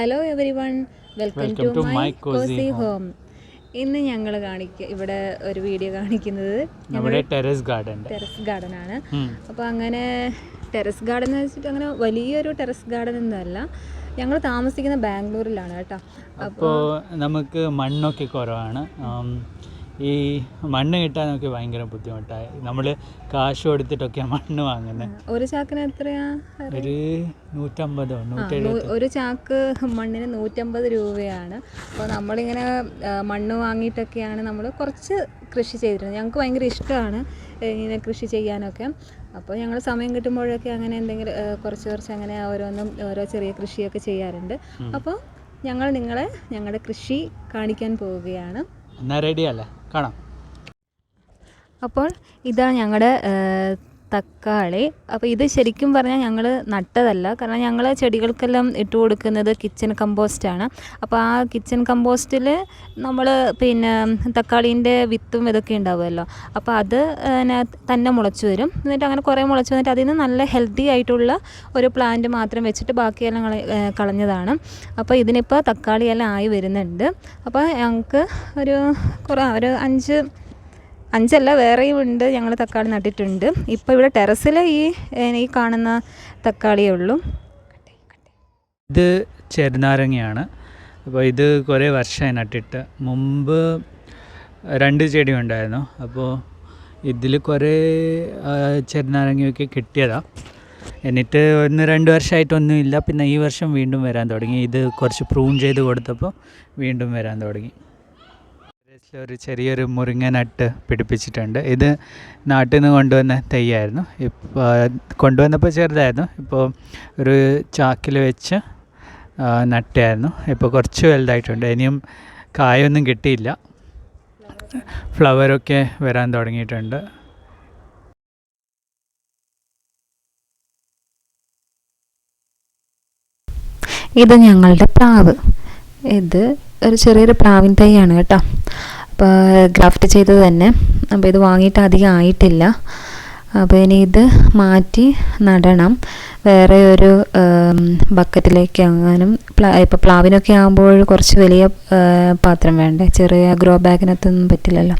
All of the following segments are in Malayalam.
Hello everyone, welcome to my cosy home. ഇന്ന് ഞങ്ങൾ ഇവിടെ ഒരു വീഡിയോ കാണിക്കുന്നത് നമ്മുടെ ടെറസ് ഗാർഡൻ ആണ്. അപ്പോൾ അങ്ങനെ ടെറസ് ഗാർഡൻ എന്ന് വെച്ചിട്ട് അങ്ങനെ വലിയൊരു ടെറസ് ഗാർഡൻ ഒന്നുമല്ല. ഞങ്ങൾ താമസിക്കുന്ന ബാംഗ്ലൂരിലാണ് കേട്ടോ. അപ്പോൾ നമുക്ക് മണ്ണൊക്കെ കുറവാണ്. ഈ മണ്ണ് കിട്ടാനൊക്കെ ഭയങ്കര ബുദ്ധിമുട്ടായി. നമ്മൾ കാശ് കൊടുത്തിട്ടൊക്കെ മണ്ണ് വാങ്ങുന്നത്. ഒരു ചാക്കിന് എത്രയാ? ഒരു 150 ഒരു ചാക്ക് മണ്ണിന് 150 രൂപയാണ്. അപ്പോൾ നമ്മളിങ്ങനെ മണ്ണ് വാങ്ങിയിട്ടൊക്കെയാണ് നമ്മൾ കുറച്ച് കൃഷി ചെയ്തിരുന്നത്. ഞങ്ങൾക്ക് ഭയങ്കര ഇഷ്ടമാണ് ഇങ്ങനെ കൃഷി ചെയ്യാനൊക്കെ. അപ്പോൾ ഞങ്ങൾ സമയം കിട്ടുമ്പോഴൊക്കെ അങ്ങനെ എന്തെങ്കിലും കുറച്ച് അങ്ങനെ ഓരോ ചെറിയ കൃഷിയൊക്കെ ചെയ്യാറുണ്ട്. അപ്പോൾ ഞങ്ങൾ നിങ്ങളെ ഞങ്ങളുടെ കൃഷി കാണിക്കാൻ പോവുകയാണ്. റെഡിയല്ലേ? കാണാം. അപ്പോൾ ഇതാ ഞങ്ങളുടെ തക്കാളി. അപ്പോൾ ഇത് ശരിക്കും പറഞ്ഞാൽ ഞങ്ങൾ നട്ടതല്ല, കാരണം ഞങ്ങൾ ചെടികൾക്കെല്ലാം ഇട്ട് കൊടുക്കുന്നത് കിച്ചൺ കമ്പോസ്റ്റാണ്. അപ്പോൾ ആ കിച്ചൺ കമ്പോസ്റ്റിൽ നമ്മൾ തക്കാളീൻ്റെ വിത്തും ഇതൊക്കെ ഉണ്ടാവുമല്ലോ, അപ്പോൾ അത് തന്നെ മുളച്ച് വരും. എന്നിട്ട് അങ്ങനെ കുറേ മുളച്ച് വന്നിട്ട് അതിൽ നിന്ന് നല്ല ഹെൽത്തി ആയിട്ടുള്ള ഒരു പ്ലാന്റ് മാത്രം വെച്ചിട്ട് ബാക്കിയെല്ലാം കളഞ്ഞതാണ്. അപ്പോൾ ഇതിനിപ്പോൾ തക്കാളിയെല്ലാം ആയി വരുന്നുണ്ട്. അപ്പോൾ ഞങ്ങൾക്ക് ഒരു 5 വേറെയും ഉണ്ട്. ഞങ്ങൾ തക്കാളി നട്ടിട്ടുണ്ട്. ഇപ്പോൾ ഇവിടെ ടെറസിൽ ഈ കാണുന്ന തക്കാളിയേ ഉള്ളൂ. ഇത് ചെറുനാരങ്ങയാണ്. അപ്പോൾ ഇത് കുറേ വർഷമായി നട്ടിട്ട്. മുമ്പ് 2 ചെടി ഉണ്ടായിരുന്നു. അപ്പോൾ ഇതിൽ കുറേ ചെറുനാരങ്ങയൊക്കെ കിട്ടിയതാണ്. എന്നിട്ട് 1-2 വർഷമായിട്ടൊന്നുമില്ല. പിന്നെ ഈ വർഷം വീണ്ടും വരാൻ തുടങ്ങി. ഇത് കുറച്ച് പ്രൂൺ ചെയ്ത് കൊടുത്തപ്പോൾ വീണ്ടും വരാൻ തുടങ്ങി. ഒരു ചെറിയൊരു മുരിങ്ങ നട്ട് പിടിപ്പിച്ചിട്ടുണ്ട്. ഇത് നാട്ടിൽ നിന്ന് കൊണ്ടുവന്ന തൈയായിരുന്നു. ഇപ്പോൾ കൊണ്ടുവന്നപ്പോൾ ചെറുതായിരുന്നു. ഇപ്പോൾ ഒരു ചാക്കിൽ വെച്ച് നട്ടായിരുന്നു. ഇപ്പോൾ കുറച്ച് വലുതായിട്ടുണ്ട്. ഇനിയും കായൊന്നും കിട്ടിയില്ല. ഫ്ലവറൊക്കെ വരാൻ തുടങ്ങിയിട്ടുണ്ട്. ഇത് ഞങ്ങളുടെ പ്ലാവ്. ഇത് ഒരു ചെറിയൊരു പ്ലാവിൻ തൈയാണ് കേട്ടോ. അപ്പോൾ ഗ്രാഫ്റ്റ് ചെയ്തത് തന്നെ. അപ്പോൾ ഇത് വാങ്ങിയിട്ട് അധികം ആയിട്ടില്ല. അപ്പോൾ ഇനി ഇത് മാറ്റി നടണം വേറെ ഒരു ബക്കറ്റിലേക്ക്. അങ്ങനെ ഇപ്പോൾ പ്ലാവിനൊക്കെ ആകുമ്പോൾ കുറച്ച് വലിയ പാത്രം വേണ്ടേ, ചെറിയ ഗ്രോ ബാഗിനകത്തൊന്നും പറ്റില്ലല്ലോ.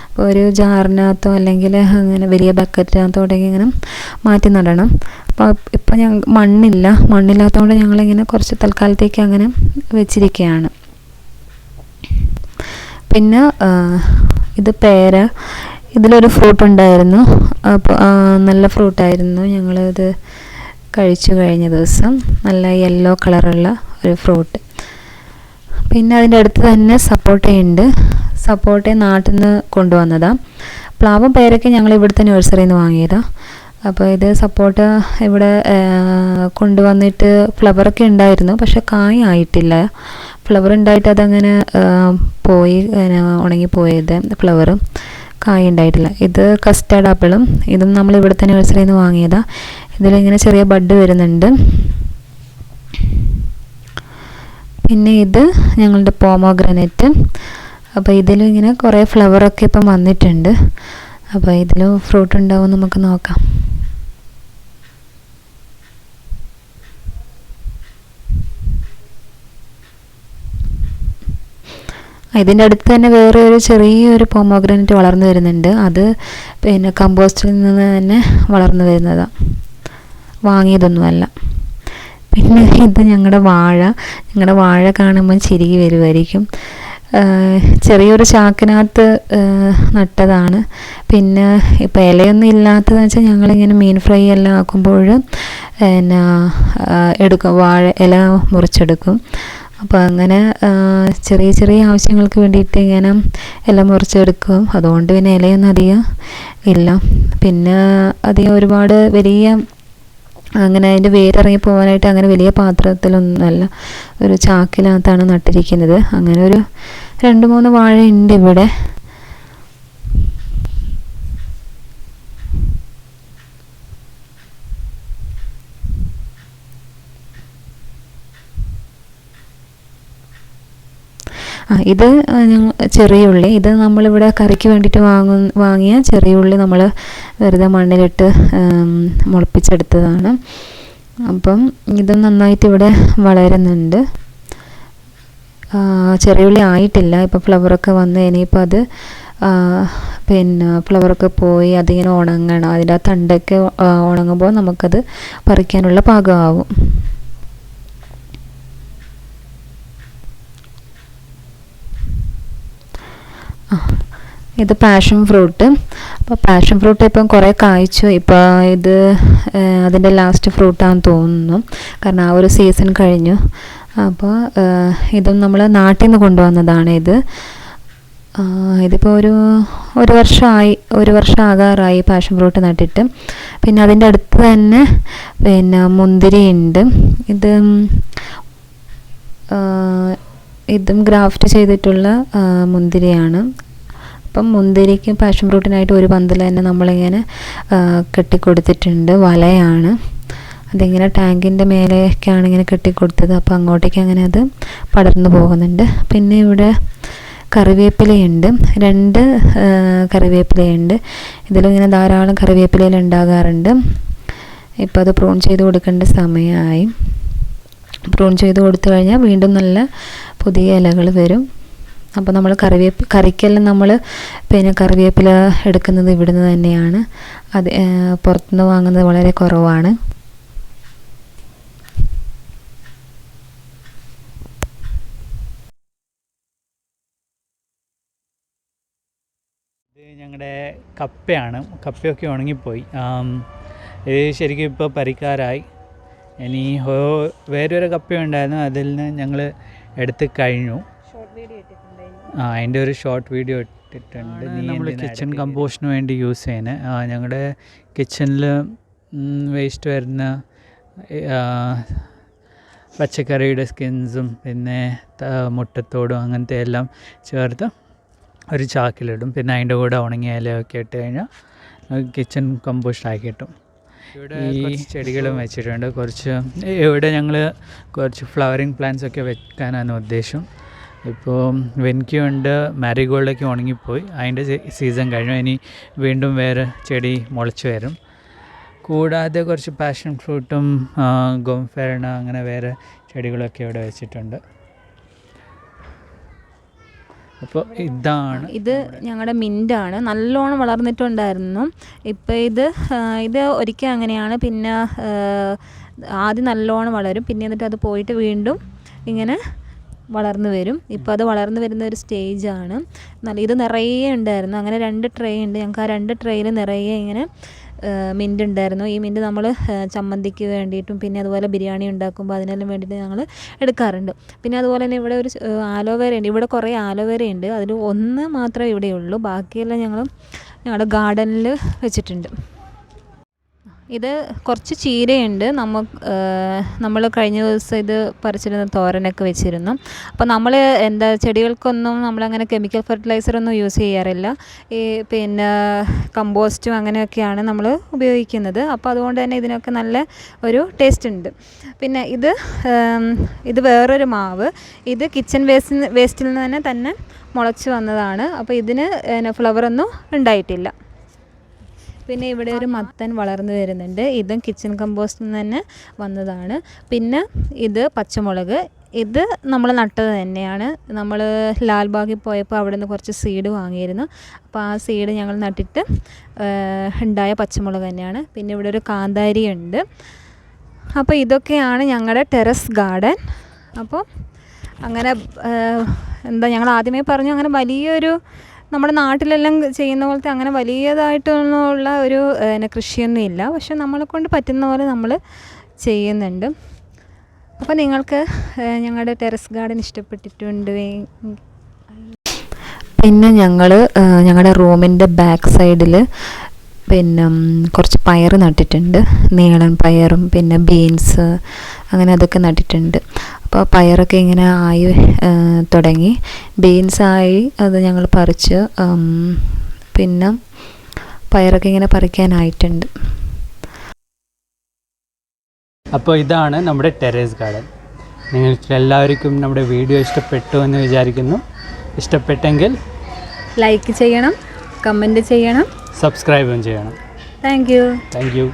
അപ്പോൾ ഒരു ജാറിനകത്തോ അല്ലെങ്കിൽ അങ്ങനെ വലിയ ബക്കറ്റിനകത്തോടെങ്കിൽ ഇങ്ങനെ മാറ്റി നടണം. അപ്പോൾ ഇപ്പോൾ മണ്ണില്ലാത്തതുകൊണ്ട് ഞങ്ങളിങ്ങനെ കുറച്ച് തൽക്കാലത്തേക്ക് അങ്ങനെ വെച്ചിരിക്കുകയാണ്. പിന്നെ ഇത് പേര. ഇതിലൊരു ഫ്രൂട്ട് ഉണ്ടായിരുന്നു. അപ്പോൾ നല്ല ഫ്രൂട്ടായിരുന്നു. ഞങ്ങളിത് കഴിച്ചു കഴിഞ്ഞ ദിവസം. നല്ല യെല്ലോ കളറുള്ള ഒരു ഫ്രൂട്ട്. പിന്നെ അതിൻ്റെ അടുത്ത് തന്നെ സപ്പോട്ടയുണ്ട്. സപ്പോട്ട നാട്ടിൽ നിന്ന് കൊണ്ടുവന്നതാണ്. പ്ലാവും പേരൊക്കെ ഞങ്ങൾ ഇവിടുത്തെ നഴ്സറിയിൽ നിന്ന് വാങ്ങിയതാണ്. അപ്പോൾ ഇത് സപ്പോട്ട ഇവിടെ കൊണ്ടുവന്നിട്ട് ഫ്ലവറൊക്കെ ഉണ്ടായിരുന്നു, പക്ഷെ കായ ആയിട്ടില്ല. ഫ്ലവർ ഉണ്ടായിട്ട് അതങ്ങനെ ഉണങ്ങിപ്പോയത് ഫ്ലവർ, കായ ഉണ്ടായിട്ടില്ല. ഇത് കസ്റ്റാർഡ് ആപ്പിളും. ഇതും നമ്മൾ ഇവിടുത്തെ നഴ്സറിയിൽ നിന്ന് വാങ്ങിയതാണ്. ഇതിലിങ്ങനെ ചെറിയ ബഡ് വരുന്നുണ്ട്. പിന്നെ ഇത് ഞങ്ങളുടെ പോമോഗ്രാനൈറ്റ്. അപ്പോൾ ഇതിലും ഇങ്ങനെ കുറേ ഫ്ലവറൊക്കെ ഇപ്പം വന്നിട്ടുണ്ട്. അപ്പോൾ ഇതിലും ഫ്രൂട്ട് ഉണ്ടാവും, നമുക്ക് നോക്കാം. ഇതിൻ്റെ അടുത്ത് തന്നെ വേറെ ഒരു ചെറിയൊരു പോമോഗ്രാനൈറ്റ് വളർന്നു വരുന്നുണ്ട്. അത് കമ്പോസ്റ്റിൽ നിന്ന് തന്നെ വളർന്നു വരുന്നതാണ്, വാങ്ങിയതൊന്നുമല്ല. പിന്നെ ഇത് ഞങ്ങളുടെ വാഴ കാണുമ്പോൾ ചിരികി വരുമായിരിക്കും. ചെറിയൊരു ചാക്കിനകത്ത് നട്ടതാണ്. പിന്നെ ഇപ്പോൾ ഇലയൊന്നും ഇല്ലാത്തതെന്ന് വെച്ചാൽ ഞങ്ങളിങ്ങനെ മീൻ ഫ്രൈ എല്ലാം ആക്കുമ്പോൾ വാഴ ഇല മുറിച്ചെടുക്കും. അപ്പോൾ അങ്ങനെ ചെറിയ ആവശ്യങ്ങൾക്ക് വേണ്ടിയിട്ട് ഇങ്ങനെ ഇല മുറിച്ചെടുക്കും. അതുകൊണ്ട് പിന്നെ ഇലയൊന്നും അധികം ഇല്ല. പിന്നെ അധികം ഒരുപാട് വലിയ അങ്ങനെ അതിൻ്റെ വേരിറങ്ങി പോകാനായിട്ട് അങ്ങനെ വലിയ പാത്രത്തിലൊന്നുമല്ല, ഒരു ചാക്കിനകത്താണ് നട്ടിരിക്കുന്നത്. അങ്ങനെ ഒരു 2-3 വാഴ ഉണ്ട് ഇവിടെ. ഇത് ചെറിയ ഉള്ളി. ഇത് നമ്മളിവിടെ കറിക്ക് വേണ്ടിയിട്ട് വാങ്ങിയ ചെറിയ ഉള്ളി നമ്മൾ വെറുതെ മണ്ണിലിട്ട് മുളപ്പിച്ചെടുത്തതാണ്. അപ്പം ഇത് നന്നായിട്ട് ഇവിടെ വളരുന്നുണ്ട്. ചെറിയുള്ളി ആയിട്ടില്ല. ഇപ്പോൾ ഫ്ലവറൊക്കെ വന്ന് ഇനിയിപ്പോൾ അത് പിന്നെ ഫ്ലവറൊക്കെ പോയി അതിങ്ങനെ ഉണങ്ങണം. അതിൻ്റെ ആ തണ്ടൊക്കെ ഉണങ്ങുമ്പോൾ നമുക്കത് പറിക്കാനുള്ള പാകമാവും. ഇത് പാഷൻ ഫ്രൂട്ട്. അപ്പോൾ പാഷൻ ഫ്രൂട്ട് ഇപ്പം കുറേ കായ്ച്ചു. ഇപ്പോൾ ഇത് അതിൻ്റെ ലാസ്റ്റ് ഫ്രൂട്ടാണെന്ന് തോന്നുന്നു, കാരണം ആ ഒരു സീസൺ കഴിഞ്ഞു. അപ്പോൾ ഇതും നമ്മൾ നാട്ടിൽ നിന്ന് കൊണ്ടുവന്നതാണ്. ഇതിപ്പോൾ ഒരു വർഷം ആകാറായി പാഷൻ ഫ്രൂട്ട് നട്ടിട്ട്. പിന്നെ അതിൻ്റെ അടുത്ത് തന്നെ പിന്നെ മുന്തിരി ഉണ്ട്. ഇതും ഗ്രാഫ്റ്റ് ചെയ്തിട്ടുള്ള മുന്തിരിയാണ്. അപ്പം മുന്തിരിക്ക് പാഷൻ ഫ്രൂട്ടിനായിട്ട് ഒരു പന്തൽ തന്നെ നമ്മളിങ്ങനെ കെട്ടിക്കൊടുത്തിട്ടുണ്ട്. വലയാണ് അതിങ്ങനെ ടാങ്കിൻ്റെ മേലേക്കാണ് ഇങ്ങനെ കെട്ടിക്കൊടുത്തത്. അപ്പോൾ അങ്ങോട്ടേക്ക് അങ്ങനെ അത് പടർന്നു പോകുന്നുണ്ട്. പിന്നെ ഇവിടെ കറിവേപ്പിലയുണ്ട്, 2 കറിവേപ്പിലയുണ്ട്. ഇതിലിങ്ങനെ ധാരാളം കറിവേപ്പിലയിൽ ഉണ്ടാകാറുണ്ട്. ഇപ്പോൾ അത് പ്രൂൺ ചെയ്ത് കൊടുക്കേണ്ട സമയമായി. പ്രൂൺ ചെയ്ത് കൊടുത്തു കഴിഞ്ഞാൽ വീണ്ടും നല്ല പുതിയ ഇലകൾ വരും. അപ്പോൾ നമ്മൾ കറിക്കെല്ലാം നമ്മൾ പിന്നെ കറിവേപ്പില എടുക്കുന്നത് ഇവിടുന്ന് തന്നെയാണ്. അത് പുറത്തുനിന്ന് വാങ്ങുന്നത് വളരെ കുറവാണ്. ഇത് ഞങ്ങളുടെ കപ്പയാണ്. കപ്പയൊക്കെ ഉണങ്ങിപ്പോയി. ഇത് ശരിക്കും ഇപ്പോൾ പരിക്കാരായി. ഇനി വേറൊരു കപ്പയുണ്ടായിരുന്നു, അതിൽ നിന്ന് ഞങ്ങൾ എടുത്ത് കഴിഞ്ഞു. അതിൻ്റെ ഒരു ഷോർട്ട് വീഡിയോ ഇട്ടിട്ടുണ്ട്. നമ്മൾ കിച്ചൺ കമ്പോസ്റ്റിന് വേണ്ടി യൂസ് ചെയ്യുന്നത്. ഞങ്ങളുടെ കിച്ചണിൽ വേസ്റ്റ് വരുന്ന പച്ചക്കറിയുടെ സ്കിൻസും പിന്നെ മുട്ടത്തോടും അങ്ങനത്തെ എല്ലാം ചേർത്ത് ഒരു ചാക്കിലിടും. പിന്നെ അതിൻ്റെ കൂടെ ഉണങ്ങിയ ഇലയൊക്കെ ഇട്ട് കഴിഞ്ഞാൽ കിച്ചൺ കമ്പോസ്റ്റ് ആക്കി കിട്ടും. ഇവിടെ ഈ ചെടികളും വെച്ചിട്ടുണ്ട്. ഇവിടെ ഞങ്ങൾ കുറച്ച് ഫ്ലവറിങ് പ്ലാന്റ്സ് ഒക്കെ വെക്കാനാണ് ഉദ്ദേശം. ഇപ്പോൾ വെൻക്യുണ്ട്, മാരിഗോൾഡൊക്കെ ഉണങ്ങിപ്പോയി. അതിൻ്റെ സീസൺ കഴിഞ്ഞു. ഇനി വീണ്ടും വേറെ ചെടി മുളച്ച് വരും. കൂടാതെ കുറച്ച് പാഷൻ ഫ്രൂട്ടും ഗോംഫെറണ അങ്ങനെ വേറെ ചെടികളൊക്കെ ഇവിടെ വെച്ചിട്ടുണ്ട്. അപ്പോൾ ഇത് ഞങ്ങളുടെ മിൻ്റാണ്. നല്ലോണം വളർന്നിട്ടുണ്ടായിരുന്നു. ഇപ്പോൾ ഇത് ഒരിക്കൽ അങ്ങനെയാണ്. പിന്നെ ആദ്യം നല്ലോണം വളരും, പിന്നെ എന്നിട്ട് അത് പോയിട്ട് വീണ്ടും ഇങ്ങനെ വളർന്നു വരും. ഇപ്പോൾ അത് വളർന്നു വരുന്ന ഒരു സ്റ്റേജാണ്. ഇത് നിറയെ ഉണ്ടായിരുന്നു. അങ്ങനെ 2 ട്രേ ഉണ്ട്. ഞങ്ങൾക്ക് ആ 2 ട്രേയിൽ നിറയെ ഇങ്ങനെ മിൻ്റ് ഉണ്ടായിരുന്നു. ഈ മിൻ്റ് നമ്മൾ ചമ്മന്തിക്ക് വേണ്ടിയിട്ടും പിന്നെ അതുപോലെ ബിരിയാണി ഉണ്ടാക്കുമ്പോൾ അതിനെല്ലാം വേണ്ടിയിട്ട് ഞങ്ങൾ എടുക്കാറുണ്ട്. പിന്നെ അതുപോലെ തന്നെ ഇവിടെ ഒരു ആലോവേര ഉണ്ട്. ഇവിടെ കുറേ ആലോവേര ഉണ്ട്. അതിൽ 1 മാത്രമേ ഇവിടെയുള്ളൂ. ബാക്കിയെല്ലാം ഞങ്ങളുടെ ഗാർഡനിൽ വെച്ചിട്ടുണ്ട്. ഇത് കുറച്ച് ചീരയുണ്ട്. നമ്മൾ കഴിഞ്ഞ ദിവസം ഇത് പറിച്ചിരുന്ന തോരനൊക്കെ വെച്ചിരുന്നു. അപ്പോൾ നമ്മൾ ചെടികൾക്കൊന്നും നമ്മളങ്ങനെ കെമിക്കൽ ഫെർട്ടിലൈസറൊന്നും യൂസ് ചെയ്യാറില്ല. പിന്നെ കമ്പോസ്റ്റും അങ്ങനെയൊക്കെയാണ് നമ്മൾ ഉപയോഗിക്കുന്നത്. അപ്പോൾ അതുകൊണ്ട് തന്നെ ഇതിനൊക്കെ നല്ല ഒരു ടേസ്റ്റ് ഉണ്ട്. പിന്നെ ഇത് വേറൊരു മാവ്. ഇത് കിച്ചൺ വേസ്റ്റിൽ നിന്ന് തന്നെ മുളച്ച് വന്നതാണ്. അപ്പോൾ ഇതിന് ഫ്ലവറൊന്നും ഉണ്ടായിട്ടില്ല. പിന്നെ ഇവിടെ ഒരു മത്തൻ വളർന്നു വരുന്നുണ്ട്. ഇതും കിച്ചൺ കമ്പോസ്റ്റിൽ നിന്ന് തന്നെ വന്നതാണ്. പിന്നെ ഇത് പച്ചമുളക്. ഇത് നമ്മൾ നട്ടത് തന്നെയാണ്. നമ്മൾ ലാൽബാഗിൽ പോയപ്പോൾ അവിടെ നിന്ന് കുറച്ച് സീഡ് വാങ്ങിയിരുന്നു. അപ്പോൾ ആ സീഡ് ഞങ്ങൾ നട്ടിട്ട് ഉണ്ടായ പച്ചമുളക് തന്നെയാണ്. പിന്നെ ഇവിടെ ഒരു കാന്താരി ഉണ്ട്. അപ്പോൾ ഇതൊക്കെയാണ് ഞങ്ങളുടെ ടെറസ് ഗാർഡൻ. അപ്പോൾ അങ്ങനെ ഞങ്ങൾ ആദ്യമേ പറഞ്ഞു, അങ്ങനെ വലിയൊരു നമ്മുടെ നാട്ടിലെല്ലാം ചെയ്യുന്ന പോലത്തെ അങ്ങനെ വലിയതായിട്ടൊന്നുള്ള ഒരു കൃഷിയൊന്നും ഇല്ല. പക്ഷെ നമ്മളെ കൊണ്ട് പറ്റുന്ന പോലെ നമ്മൾ ചെയ്യുന്നുണ്ട്. അപ്പോൾ നിങ്ങൾക്ക് ഞങ്ങളുടെ ടെറസ് ഗാർഡൻ ഇഷ്ടപ്പെട്ടിട്ടുണ്ട്. പിന്നെ ഞങ്ങളുടെ റൂമിൻ്റെ ബാക്ക് സൈഡിൽ പിന്നെ കുറച്ച് പയർ നട്ടിട്ടുണ്ട്. നീളൻ പയറും പിന്നെ ബീൻസ് അങ്ങനെ അതൊക്കെ നട്ടിട്ടുണ്ട്. അപ്പോൾ പയറൊക്കെ ഇങ്ങനെ ആയി തുടങ്ങി. ബീൻസായി അത് ഞങ്ങൾ പറിച്ച് പിന്നെ പയറൊക്കെ ഇങ്ങനെ പറിക്കാനായിട്ടുണ്ട്. അപ്പോൾ ഇതാണ് നമ്മുടെ ടെറേസ് ഗാർഡൻ. നിങ്ങൾക്ക് എല്ലാവർക്കും നമ്മുടെ വീഡിയോ ഇഷ്ടപ്പെട്ടു എന്ന് വിചാരിക്കുന്നു. ഇഷ്ടപ്പെട്ടെങ്കിൽ ലൈക്ക് ചെയ്യണം, കമൻറ്റ് ചെയ്യണം, സബ്സ്ക്രൈബും ചെയ്യണം. Thank you.